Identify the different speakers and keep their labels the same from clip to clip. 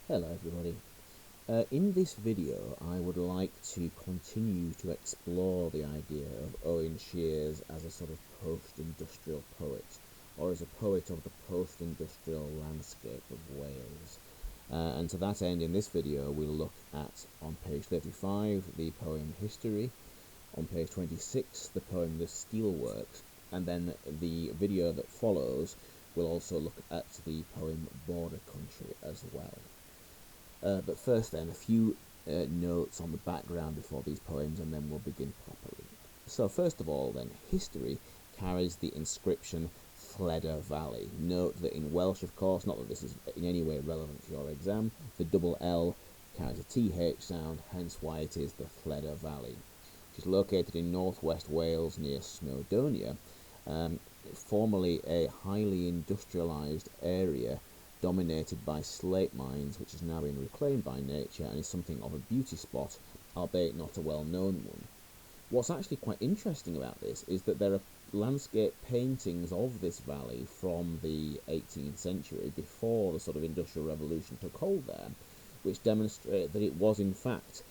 Speaker 1: Hello everybody. In this video I would like to continue to explore the idea of Owen Shears as a sort of post-industrial poet, or as a poet of the post-industrial landscape of Wales. And to that end, in this video we'll look at, on page 35, the poem History, on page 26 the poem The Steelworks, and then the video that follows will also look at the poem Border Country as well. But first then, a few notes on the background before these poems, and then we'll begin properly. So first of all then, History carries the inscription Fleda Valley. Note that in Welsh, of course, not that this is in any way relevant to your exam, the double L carries a TH sound, hence why it is the Fleda Valley. It is located in northwest Wales near Snowdonia, formerly a highly industrialised area dominated by slate mines, which has now been reclaimed by nature and is something of a beauty spot, albeit not a well-known one. What's actually quite interesting about this is that there are landscape paintings of this valley from the 18th century, before the sort of Industrial Revolution took hold there, which demonstrate that it was in fact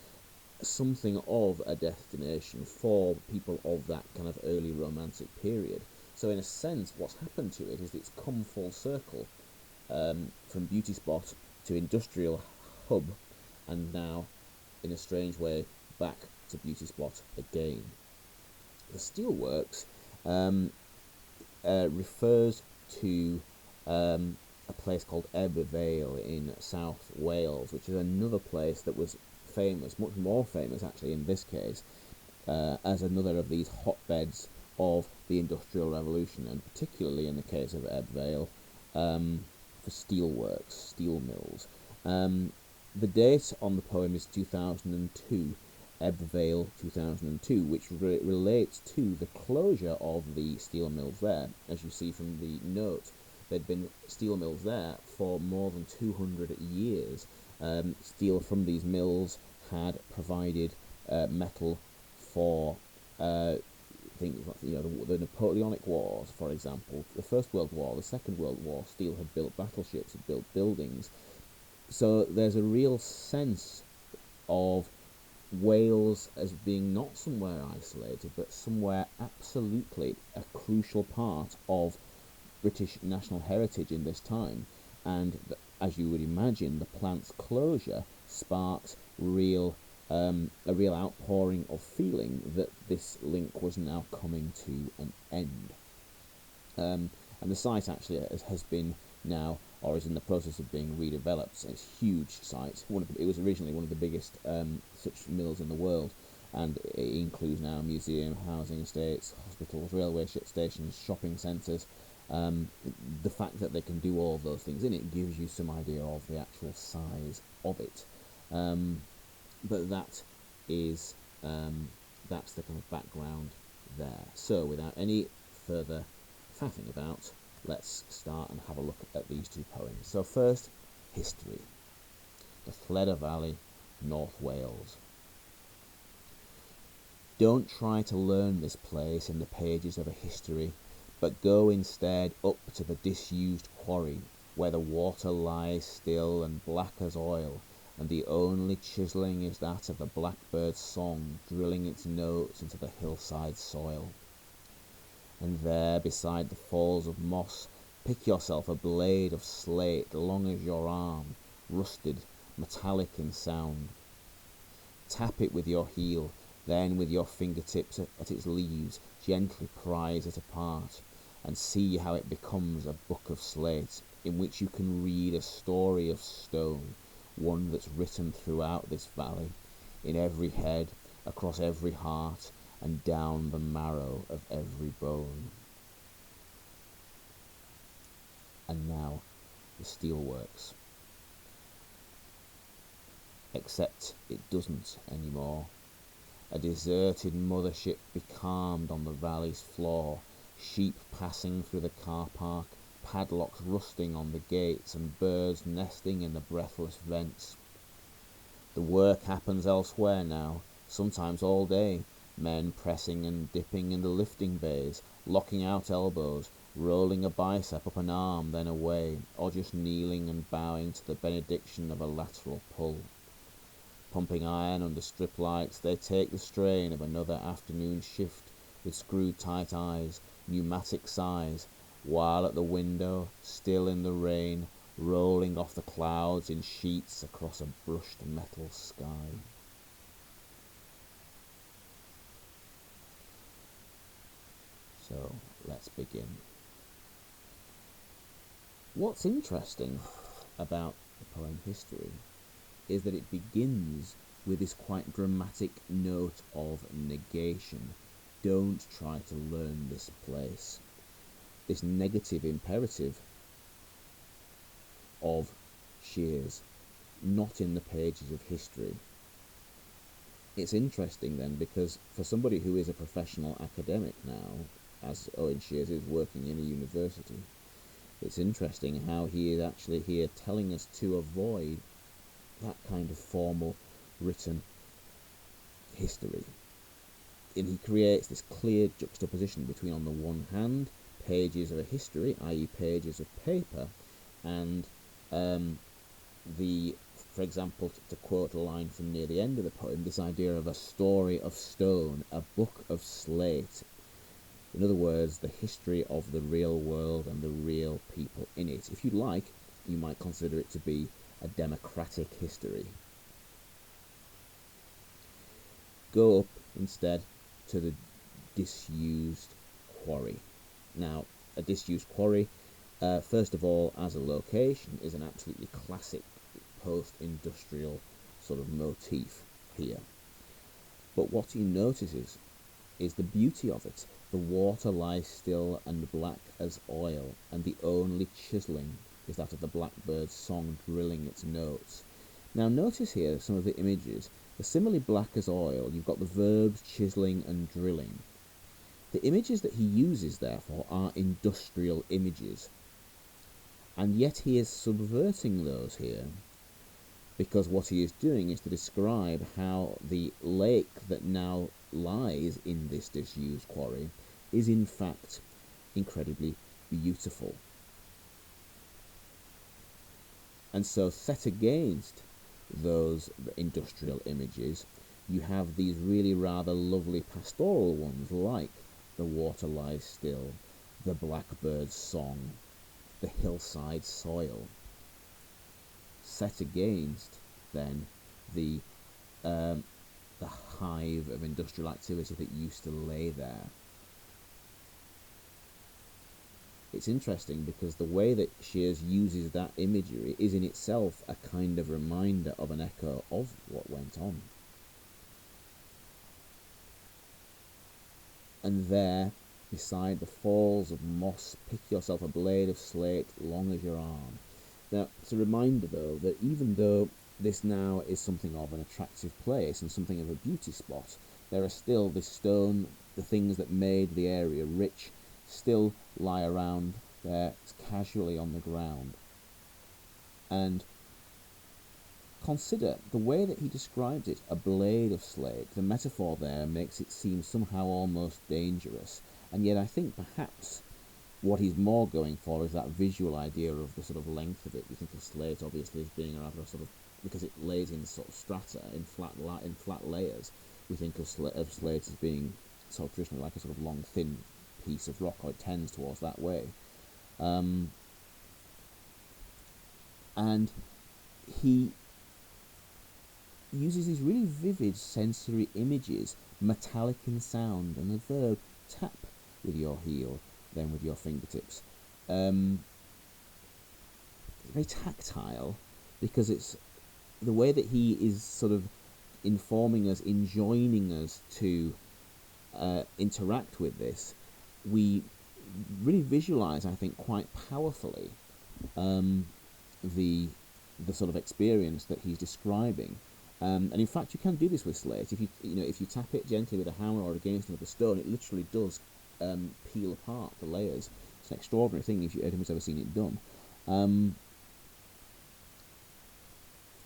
Speaker 1: something of a destination for people of that kind of early Romantic period. So in a sense, what's happened to it is it's come full circle. From beauty spot to industrial hub, and now, in a strange way, back to beauty spot again. The Steelworks refers to a place called Vale in South Wales, which is another place that was famous, much more famous actually in this case, as another of these hotbeds of the Industrial Revolution, and particularly in the case of Vale, for steelworks, steel mills. The date on the poem is 2002, Vale 2002, which relates to the closure of the steel mills there. As you see from the note, there'd been steel mills there for more than 200 years. Steel from these mills had provided metal for things like, the Napoleonic Wars, for example, the First World War, the Second World War. Steel had built battleships, had built buildings. So there's a real sense of Wales as being not somewhere isolated, but somewhere absolutely a crucial part of British national heritage in this time. And as you would imagine, the plant's closure sparked a real outpouring of feeling that this link was now coming to an end. And the site actually has been now, or is in the process of being redeveloped. It's a huge site. It was originally one of the biggest such mills in the world, and it includes now a museum, housing estates, hospitals, railway stations, shopping centres. The fact that they can do all of those things in it gives you some idea of the actual size of it. But that is that's the kind of background there. So without any further faffing about, let's start and have a look at these two poems. So first, History. The Fleda Valley, North Wales. Don't try to learn this place in the pages of a history, but go instead up to the disused quarry, where the water lies still and black as oil, and the only chiselling is that of the blackbird's song drilling its notes into the hillside soil. And there, beside the falls of moss, pick yourself a blade of slate long as your arm, rusted, metallic in sound. Tap it with your heel, then with your fingertips at its leaves gently prise it apart, and see how it becomes a book of slate, in which you can read a story of stone, one that's written throughout this valley, in every head, across every heart, and down the marrow of every bone. And now, the Steelworks. Except it doesn't anymore. A deserted mothership becalmed on the valley's floor, sheep passing through the car park, padlocks rusting on the gates, and birds nesting in the breathless vents. The work happens elsewhere now, sometimes all day, men pressing and dipping in the lifting bays, locking out elbows, rolling a bicep up an arm then away, or just kneeling and bowing to the benediction of a lateral pull. Pumping iron under strip lights, they take the strain of another afternoon shift with screw-tight eyes, pneumatic sighs, while at the window, still in the rain, rolling off the clouds in sheets across a brushed metal sky. So, let's begin. What's interesting about the poem History is that it begins with this quite dramatic note of negation. Don't try to learn this place. This negative imperative of Shears, not in the pages of history. It's interesting then, because for somebody who is a professional academic now, as Owen Shears is working in a university, it's interesting how he is actually here telling us to avoid that kind of formal written history. And he creates this clear juxtaposition between, on the one hand, pages of a history, i.e. pages of paper, and for example, to quote a line from near the end of the poem, this idea of a story of stone, a book of slate. In other words, the history of the real world and the real people in it. If you like, you might consider it to be a democratic history. Go up instead to the disused quarry. Now, a disused quarry, first of all, as a location, is an absolutely classic post-industrial sort of motif here. But what he notices is the beauty of it. The water lies still and black as oil, and the only chiselling is that of the blackbird's song drilling its notes. Now notice here some of the images. They're similarly black as oil. You've got the verbs chiselling and drilling. The images that he uses, therefore, are industrial images. And yet he is subverting those here, because what he is doing is to describe how the lake that now lies in this disused quarry is in fact incredibly beautiful. And so set against those industrial images, you have these really rather lovely pastoral ones like the water lies still, the blackbird's song, the hillside soil. Set against then the hive of industrial activity that used to lay there. It's interesting because the way that Shears uses that imagery is in itself a kind of reminder of an echo of what went on. And there, beside the falls of moss, pick yourself a blade of slate long as your arm. Now, it's a reminder, though, that even though this now is something of an attractive place and something of a beauty spot, there are still the stone, the things that made the area rich, still lie around there casually on the ground. And consider the way that he describes it, a blade of slate. The metaphor there makes it seem somehow almost dangerous, and yet I think perhaps what he's more going for is that visual idea of the sort of length of it. We think of slate obviously as being rather sort of, because it lays in sort of strata, in flat layers. We think of slate as being sort of traditionally like a sort of long thin piece of rock, or it tends towards that way. And he uses these really vivid sensory images, metallic in sound, and the verb tap with your heel, then with your fingertips. Very tactile, because it's the way that he is sort of informing us, enjoining us to interact with this. We really visualize, I think, quite powerfully the sort of experience that he's describing. And in fact, you can do this with slate. If you tap it gently with a hammer or against another stone, it literally does peel apart the layers. It's an extraordinary thing if anyone's ever seen it done.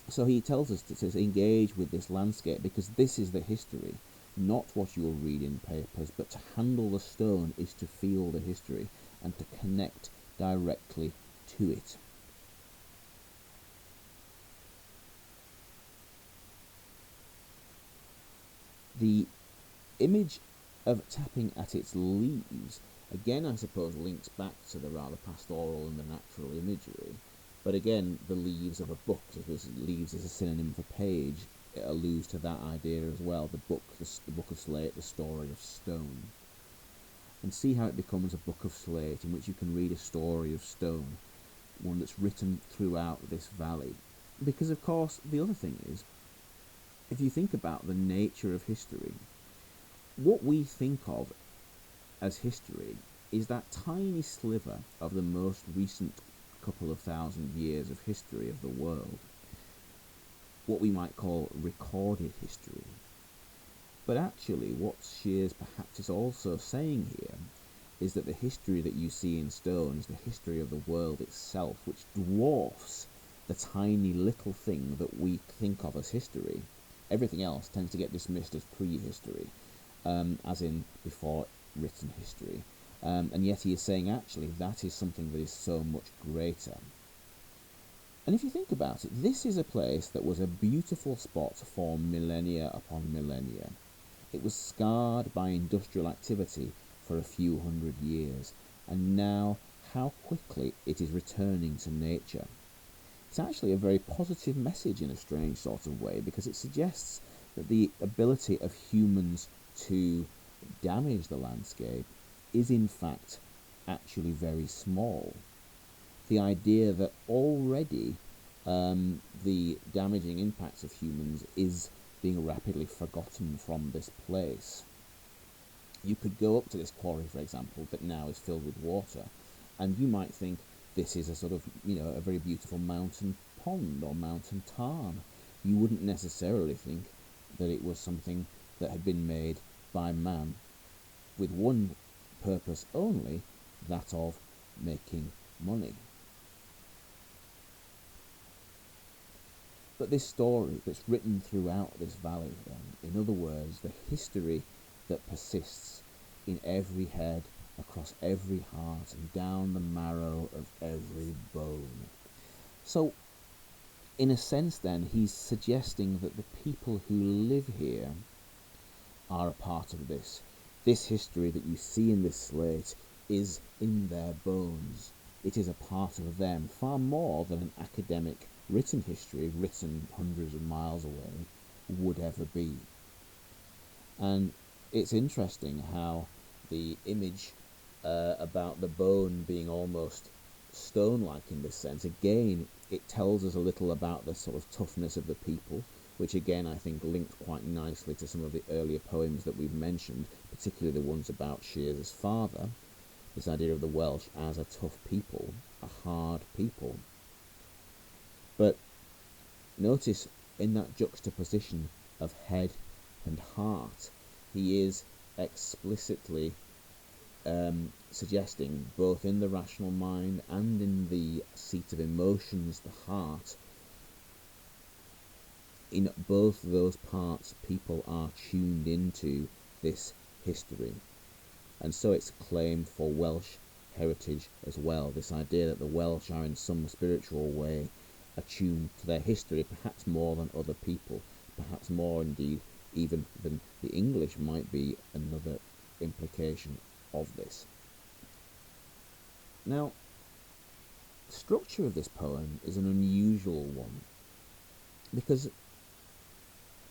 Speaker 1: So he tells us to engage with this landscape, because this is the history, not what you will read in papers, but to handle the stone is to feel the history. and to connect directly to it. The image of tapping at its leaves, again I suppose links back to the rather pastoral and the natural imagery, but again the leaves of a book, because leaves is a synonym for page, it alludes to that idea as well, the book of slate, the story of stone. And see how it becomes a book of slate in which you can read a story of stone, one that's written throughout this valley. Because of course the other thing is, if you think about the nature of history, what we think of as history is that tiny sliver of the most recent couple of thousand years of history of the world, what we might call recorded history. But actually what Shears perhaps is also saying here is that the history that you see in stone is the history of the world itself, which dwarfs the tiny little thing that we think of as history. Everything else tends to get dismissed as prehistory, as in before written history. And yet he is saying actually that is something that is so much greater. And if you think about it, this is a place that was a beautiful spot for millennia upon millennia. It was scarred by industrial activity for a few hundred years, and now how quickly it is returning to nature. It's actually a very positive message in a strange sort of way, because it suggests that the ability of humans to damage the landscape is in fact actually very small. The idea that already the damaging impacts of humans is being rapidly forgotten from this place. You could go up to this quarry, for example, that now is filled with water, and you might think this is a sort of, a very beautiful mountain pond or mountain tarn. You wouldn't necessarily think that it was something that had been made by man with one purpose only, that of making money. But this story that's written throughout this valley, then, in other words, the history that persists in every head, across every heart, and down the marrow of every bone. So, in a sense then, he's suggesting that the people who live here are a part of this. This history that you see in this slate is in their bones. It is a part of them, far more than an academic written history, written hundreds of miles away, would ever be. And it's interesting how the image about the bone being almost stone-like in this sense, again, it tells us a little about the sort of toughness of the people, which again I think links quite nicely to some of the earlier poems that we've mentioned, particularly the ones about Shears's father, this idea of the Welsh as a tough people, a hard people. But notice in that juxtaposition of head and heart, he is explicitly suggesting, both in the rational mind and in the seat of emotions, the heart, in both those parts people are tuned into this history. And so it's a claim for Welsh heritage as well, this idea that the Welsh are in some spiritual way attuned to their history, perhaps more than other people, perhaps more indeed even than the English might be another implication of this. Now, the structure of this poem is an unusual one, because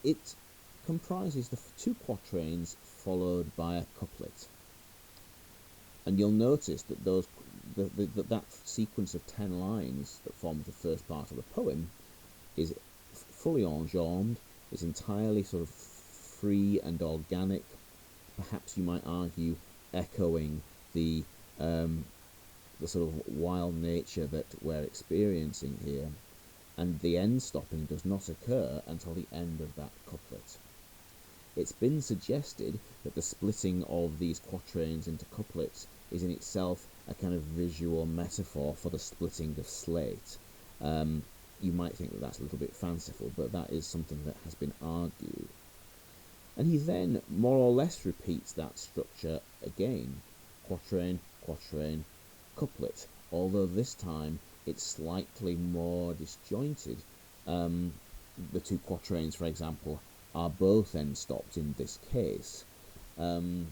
Speaker 1: it comprises the two quatrains followed by a couplet. And you'll notice that that sequence of 10 lines that forms the first part of the poem is fully enjambed, is entirely sort of free and organic, perhaps you might argue echoing the sort of wild nature that we're experiencing here, and the end stopping does not occur until the end of that couplet. It's been suggested that the splitting of these quatrains into couplets is in itself a kind of visual metaphor for the splitting of slate. You might think that that's a little bit fanciful, but that is something that has been argued. And he then more or less repeats that structure again, quatrain, quatrain, couplet, although this time it's slightly more disjointed. The two quatrains, for example, are both end stopped in this case. And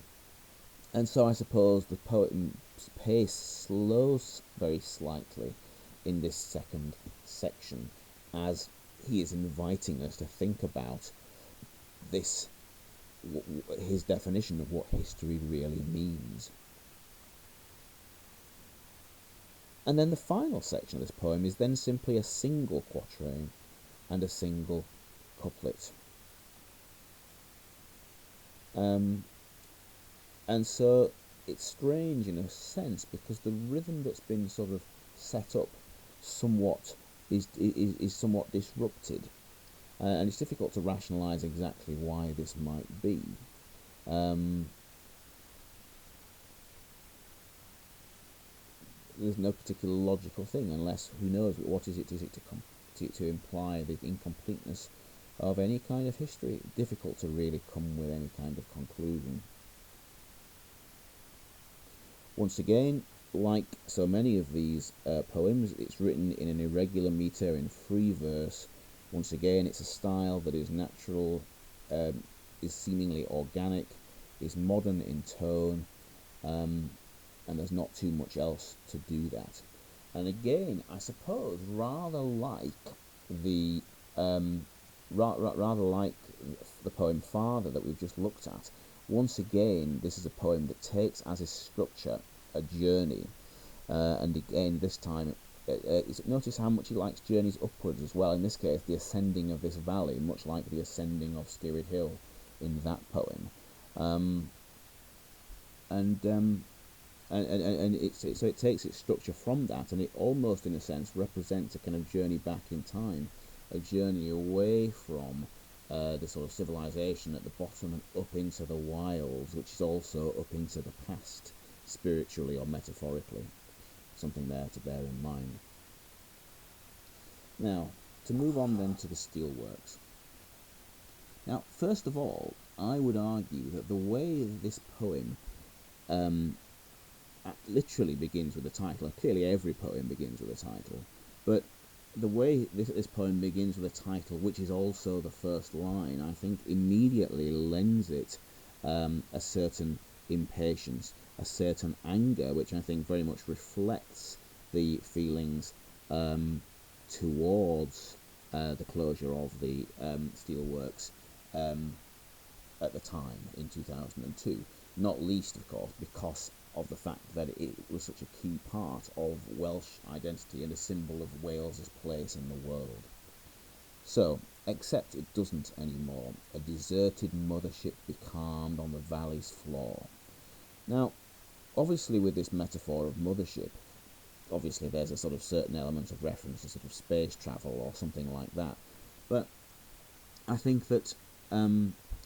Speaker 1: so I suppose the poem's pace slows very slightly in this second section, as he is inviting us to think about this, his definition of what history really means. And then the final section of this poem is then simply a single quatrain and a single couplet. And so it's strange in a sense, because the rhythm that's been sort of set up somewhat is somewhat disrupted, and it's difficult to rationalise exactly why this might be. There's no particular logical thing, unless, who knows, what is it? Is it to imply the incompleteness of any kind of history? Difficult to really come with any kind of conclusion. Once again, like so many of these poems, it's written in an irregular metre in free verse. Once again, it's a style that is natural, is seemingly organic, is modern in tone, and there's not too much else to do that. And again, I suppose rather like the poem Father that we've just looked at. Once again, this is a poem that takes as its structure a journey, and again this time notice how much he likes journeys upwards as well. In this case, the ascending of this valley, much like the ascending of Stirred Hill in that poem, and so it takes its structure from that, and it almost, in a sense, represents a kind of journey back in time, a journey away from the sort of civilization at the bottom and up into the wilds, which is also up into the past, spiritually or metaphorically. Something there to bear in mind. Now, to move on then to the Steelworks. Now, first of all, I would argue that the way this poem literally begins with a title, and clearly every poem begins with a title, but the way this poem begins with a title, which is also the first line, I think immediately lends it a certain impatience, a certain anger, which I think very much reflects the feelings towards the closure of the Steelworks at the time in 2002. Not least, of course, because of the fact that it was such a key part of Welsh identity and a symbol of Wales's place in the world. So, except it doesn't anymore, a deserted mothership becalmed on the valley's floor. Now, obviously with this metaphor of mothership, obviously there's a sort of certain element of reference to sort of space travel or something like that, but I think that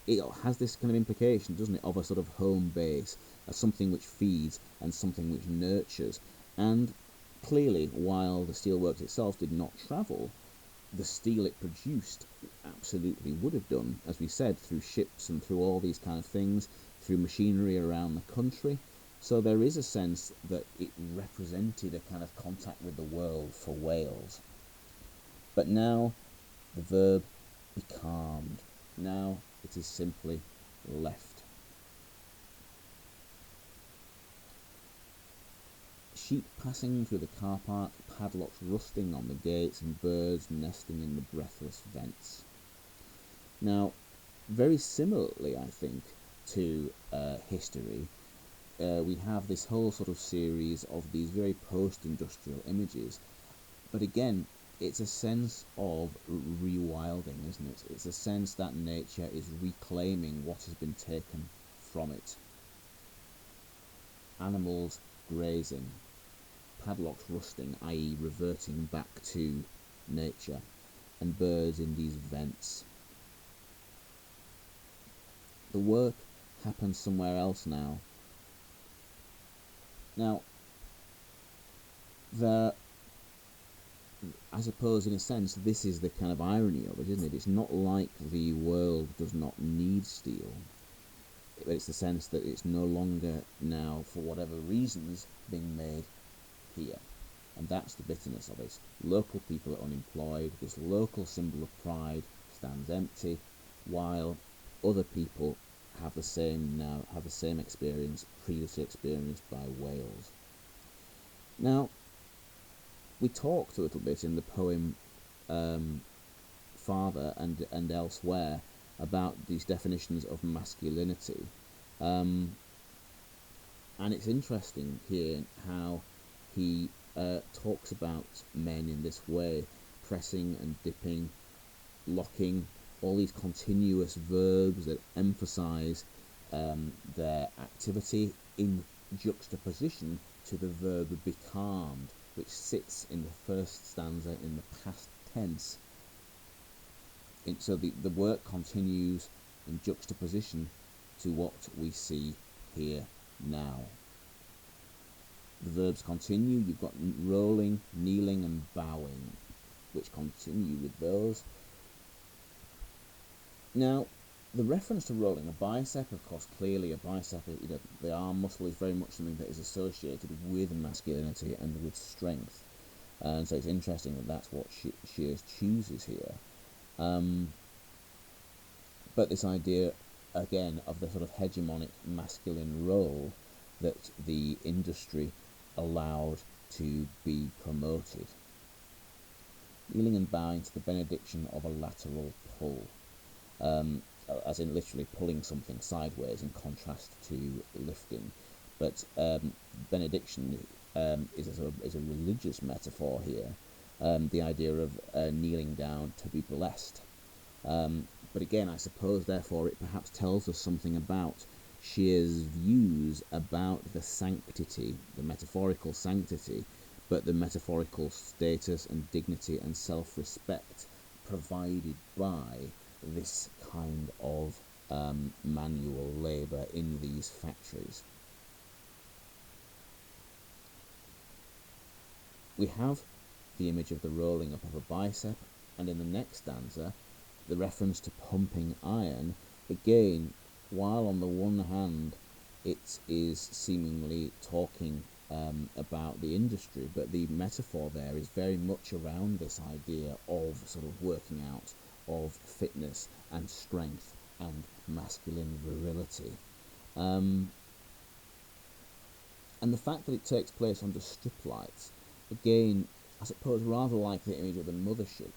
Speaker 1: it has this kind of implication, doesn't it, of a sort of home base, as something which feeds and something which nurtures. And clearly, while the Steelworks itself did not travel, the steel it produced absolutely would have done, as we said, through ships and through all these kind of things, through machinery around the country. So there is a sense that it represented a kind of contact with the world for Wales. But now the verb becalmed. Now it is simply left. Sheep passing through the car park, padlocks rusting on the gates, and birds nesting in the breathless vents. Now, very similarly, I think, to history, we have this whole sort of series of these very post-industrial images, but again, it's a sense of rewilding, isn't it? It's a sense that nature is reclaiming what has been taken from it. Animals grazing, padlocks rusting, i.e. reverting back to nature, and birds in these vents. The work happens somewhere else now. Now, I suppose, in a sense, this is the kind of irony of it, isn't it? It's not like the world does not need steel, but it's the sense that it's no longer now, for whatever reasons, being made here. And that's the bitterness of it. Local people are unemployed. This local symbol of pride stands empty, while other people have the same experience previously experienced by Wales. Now, we talked a little bit in the poem Father and elsewhere about these definitions of masculinity. And it's interesting here how he talks about men in this way, pressing and dipping, locking, all these continuous verbs that emphasize their activity in juxtaposition to the verb becalmed, which sits in the first stanza in the past tense. So the work continues in juxtaposition to what we see here now. The verbs continue. You've got rolling, kneeling, and bowing, which continue with those. Now, the reference to rolling a bicep, of course, clearly a bicep, the arm muscle is very much something that is associated with masculinity and with strength. And so it's interesting that that's what Shears chooses here. But this idea, again, of the sort of hegemonic masculine role that the industry allowed to be promoted. Kneeling and bowing to the benediction of a lateral pull, as in literally pulling something sideways in contrast to lifting. But benediction is a religious metaphor here. The idea of kneeling down to be blessed. But again, I suppose, therefore, it perhaps tells us something about Shears' views about the sanctity, the metaphorical sanctity, but the metaphorical status and dignity and self-respect provided by this kind of manual labour in these factories. We have the image of the rolling up of a bicep, and in the next stanza, the reference to pumping iron. Again, while on the one hand it is seemingly talking about the industry, but the metaphor there is very much around this idea of sort of working out, of fitness and strength and masculine virility. And the fact that it takes place under strip lights, again, I suppose rather like the image of the mothership,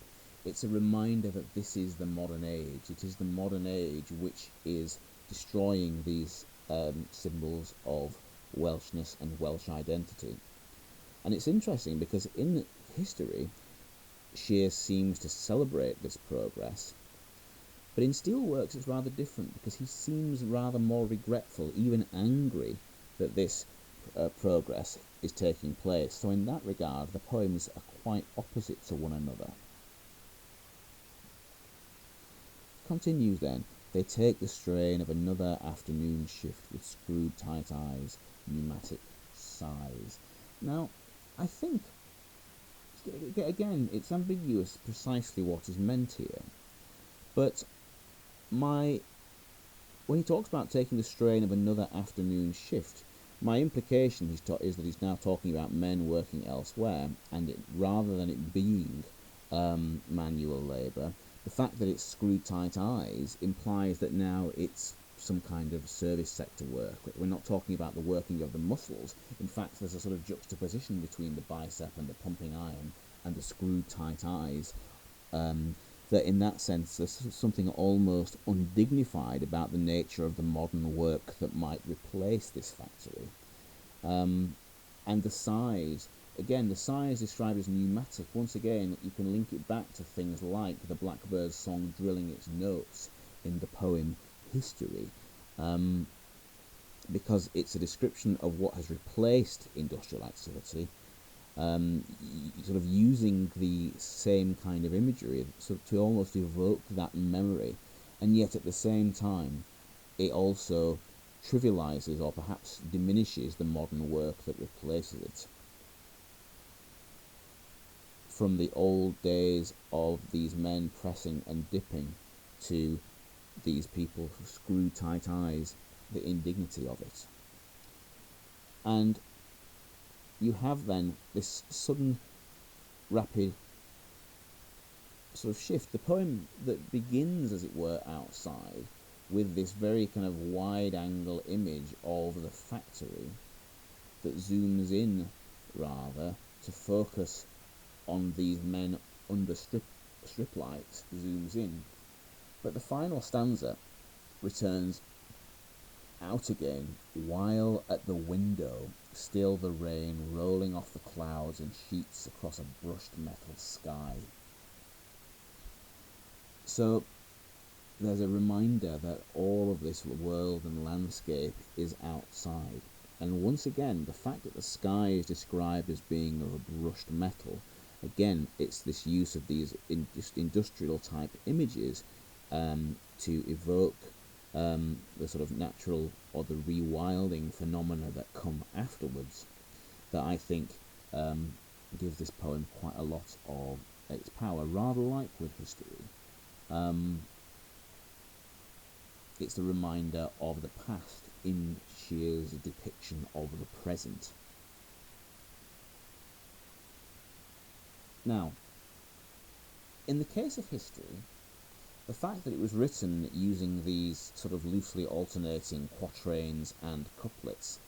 Speaker 1: it's a reminder that this is the modern age. It is the modern age which is destroying these symbols of Welshness and Welsh identity. And it's interesting because in history, Shears seems to celebrate this progress, but in Steelworks it's rather different, because he seems rather more regretful, even angry, that this progress is taking place. So in that regard, the poems are quite opposite to one another. Continues then. They take the strain of another afternoon shift with screwed tight eyes, pneumatic sighs. Now, I think, again, it's ambiguous precisely what is meant here. But when he talks about taking the strain of another afternoon shift, my implication is that he's now talking about men working elsewhere, and rather than it being manual labour, the fact that it's screwed tight eyes implies that now it's some kind of service sector work. We're not talking about the working of the muscles. In fact, there's a sort of juxtaposition between the bicep and the pumping iron and the screwed tight eyes, that in that sense there's something almost undignified about the nature of the modern work that might replace this factory. And the sighs, again, the sighs described as pneumatic. Once again, you can link it back to things like the blackbird's song drilling its notes in the poem History, because it's a description of what has replaced industrial activity, sort of using the same kind of imagery to almost evoke that memory, and yet at the same time it also trivializes or perhaps diminishes the modern work that replaces it. From the old days of these men pressing and dipping to these people who screw tight eyes, the indignity of it. And you have then this sudden, rapid sort of shift. The poem that begins, as it were, outside, with this very kind of wide-angle image of the factory that zooms in, rather, to focus on these men under strip lights, zooms in. But the final stanza returns out again, while at the window still the rain rolling off the clouds in sheets across a brushed metal sky. So there's a reminder that all of this world and landscape is outside. And once again, the fact that the sky is described as being of a brushed metal, again, it's this use of these industrial type images to evoke the sort of natural or the rewilding phenomena that come afterwards, that I think gives this poem quite a lot of its power, rather like with history. It's the reminder of the past in Shear's depiction of the present. Now, in the case of history, the fact that it was written using these sort of loosely alternating quatrains and couplets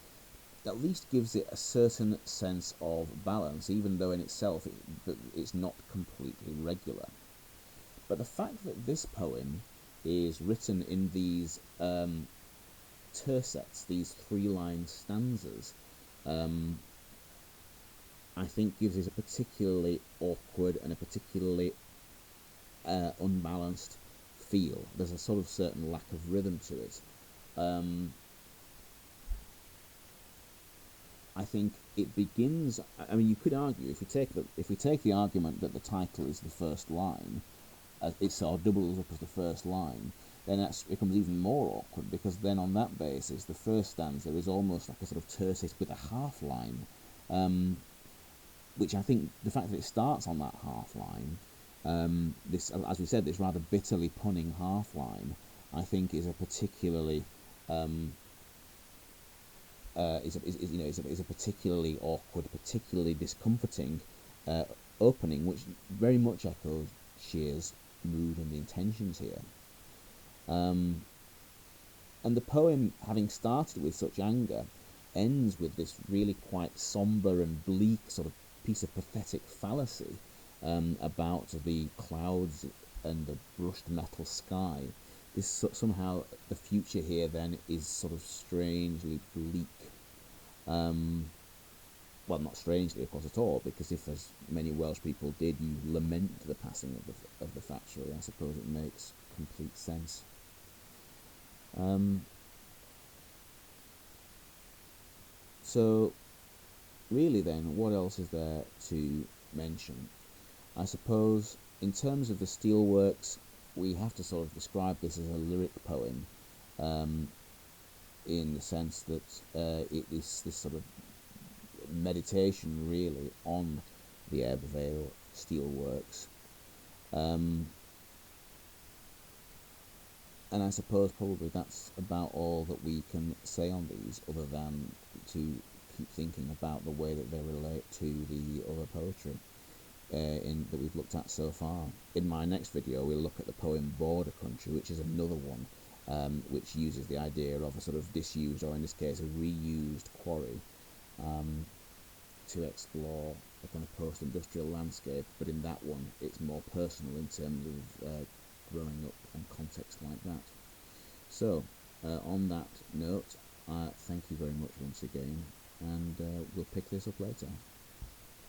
Speaker 1: at least gives it a certain sense of balance, even though in itself it's not completely regular. But the fact that this poem is written in these tercets, these 3-line stanzas, I think gives it a particularly awkward and a particularly unbalanced feel. There's a sort of certain lack of rhythm to it. I think it begins. I mean, you could argue if we take the argument that the title is the first line, it sort of doubles up as the first line, then that becomes even more awkward, because then on that basis the first stanza is almost like a sort of tercet with a half line, which I think the fact that it starts on that half line, this, as we said, this rather bitterly punning half line, I think is a particularly is a particularly awkward, particularly discomforting opening, which very much echoes Shear's mood and the intentions here. And the poem, having started with such anger, ends with this really quite sombre and bleak sort of piece of pathetic fallacy about the clouds and the brushed metal sky. This somehow the future here then is sort of strangely bleak. Well, not strangely, of course, at all, because if, as many Welsh people did, you lament the passing of the factory, I suppose it makes complete sense. So, really then, what else is there to mention? I suppose, in terms of the Steelworks, we have to sort of describe this as a lyric poem, in the sense that it is this sort of meditation, really, on the Ebbw Steelworks. And I suppose probably that's about all that we can say on these, other than to keep thinking about the way that they relate to the other poetry that we've looked at so far. In my next video, we'll look at the poem Border Country, which is another one which uses the idea of a sort of disused, or in this case a reused, quarry to explore a kind of post-industrial landscape, but in that one it's more personal in terms of growing up and context like that. So, on that note, thank you very much once again, and we'll pick this up later.